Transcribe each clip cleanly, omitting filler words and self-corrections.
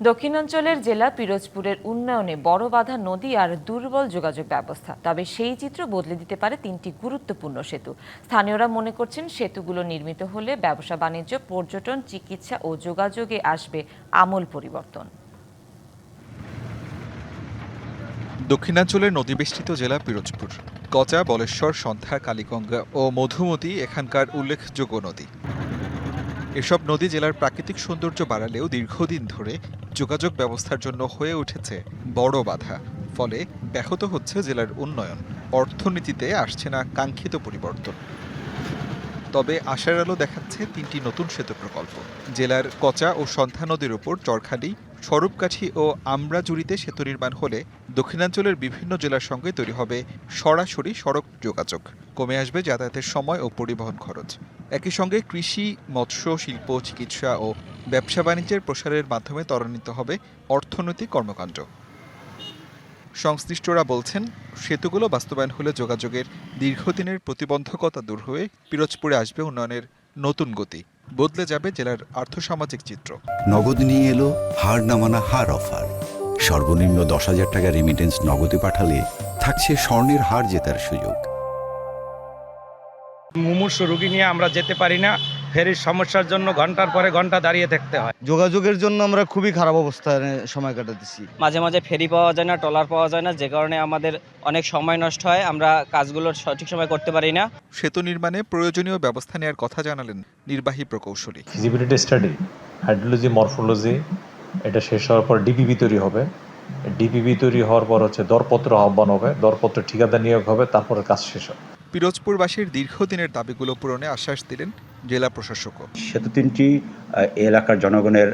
দক্ষিণাঞ্চলের জেলা পিরোজপুরের উন্নয়নে বড় বাধা নদী আর দুর্বল যোগাযোগ ব্যবস্থা। তবে সেই চিত্র বদলে দিতে পারে তিনটি গুরুত্বপূর্ণ সেতু। স্থানীয়রা মনে করছেন সেতুগুলো নির্মিত হলে ব্যবসা বাণিজ্য, পর্যটন, চিকিৎসা ও যোগাযোগে আসবে আমূল পরিবর্তন। দক্ষিণাঞ্চলের নদীবেষ্টিত জেলা পিরোজপুর। কচা, বলেশ্বর, সন্ধ্যা, কালীগঙ্গা ও মধুমতি এখানকার উল্লেখযোগ্য নদী। এসব নদী জেলার প্রাকৃতিক সৌন্দর্য বাড়ালেও দীর্ঘদিন ধরে যোগাযোগ ব্যবস্থার জন্য হয়ে উঠেছে বড় বাধা। ফলে ব্যাহত হচ্ছে জেলার উন্নয়ন, অর্থনীতিতে আসছে না কাঙ্ক্ষিত পরিবর্তন। তবে আশার আলো দেখাচ্ছে তিনটি নতুন সেতু প্রকল্প। জেলার কচা ও সন্ধ্যা নদীর ওপর চরখালি, স্বরূপকাঠি ও আমরাজুড়িতে সেতু নির্মাণ হলে দক্ষিণাঞ্চলের বিভিন্ন জেলার সঙ্গে তৈরি হবে সরাসরি সড়ক যোগাযোগ। কমে আসবে যাতায়াতের সময় ও পরিবহন খরচ। একই সঙ্গে কৃষি, মৎস্য, শিল্প, চিকিৎসা ও ব্যবসা বাণিজ্যের প্রসারের মাধ্যমে ত্বরান্বিত হবে অর্থনৈতিক কর্মকাণ্ড। সংশ্লিষ্টরা বলছেন, সেতুগুলো বাস্তবায়ন হলে যোগাযোগের দীর্ঘদিনের প্রতিবন্ধকতা দূর হয়ে পিরোজপুরে আসবে উন্নয়নের নতুন গতি। বদলে যাবে জেলার আর্থসামাজিক চিত্র। নগদ নিয়ে এলো হার না মানা হার অফার। সর্বনিম্ন 10,000 টাকা রেমিটেন্স নগদে পাঠালে থাকছে স্বর্ণের হার জেতার সুযোগ। মুমূর্ষ রোগী নিয়ে আমরা যেতে পারি না, ফেরির সমস্যার জন্য ঘন্টার পরে ঘন্টা দাঁড়িয়ে থাকতে হয়। যোগাযোগের জন্য আমরা খুবই খারাপ অবস্থায় সময় কাটাতেছি। মাঝে মাঝে ফেরি পাওয়া যায় না, ট্রলার পাওয়া যায় না, যে কারণে আমাদের অনেক সময় নষ্ট হয়, আমরা কাজগুলো সঠিক সময় করতে পারি না। সেতু নির্মাণে প্রয়োজনীয় ব্যবস্থা নেওয়ার কথা জানালেন নির্বাহী প্রকৌশলী। ফিজিবিলিটি স্টাডি, হাইড্রোলজি, মরফোলজি, এটা শেষ হওয়ার পর ডিপিবি তৈরি হবে। ডিপিবি তৈরি হওয়ার পর দরপত্র আহ্বান হবে, দরপত্র ঠিকাদার নিয়োগ হবে, তারপরে কাজ শেষ হবে। পিরোজপুরবাসীর দীর্ঘদিনের দাবিগুলো পূরণে আশ্বাস দিলেন জেলা প্রশাসকও। সেতু তিনটি এলাকার জনগণের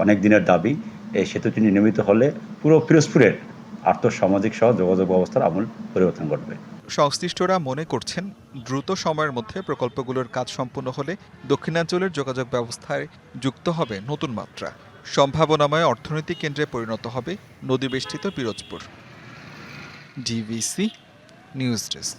অনেক দিনের দাবি। এই সেতুটি নির্মিত হলে পুরো পিরোজপুরের আর্থসামাজিক সহ যোগাযোগ ব্যবস্থার আমূল পরিবর্তন ঘটবে। সংশ্লিষ্টরা মনে করছেন, দ্রুত সময়ের মধ্যে প্রকল্পগুলোর কাজ সম্পূর্ণ হলে দক্ষিণাঞ্চলের যোগাযোগ ব্যবস্থায় যুক্ত হবে নতুন মাত্রা। সম্ভাবনাময় অর্থনৈতিক কেন্দ্রে পরিণত হবে নদীবেষ্টিত পিরোজপুর। DBC news desk.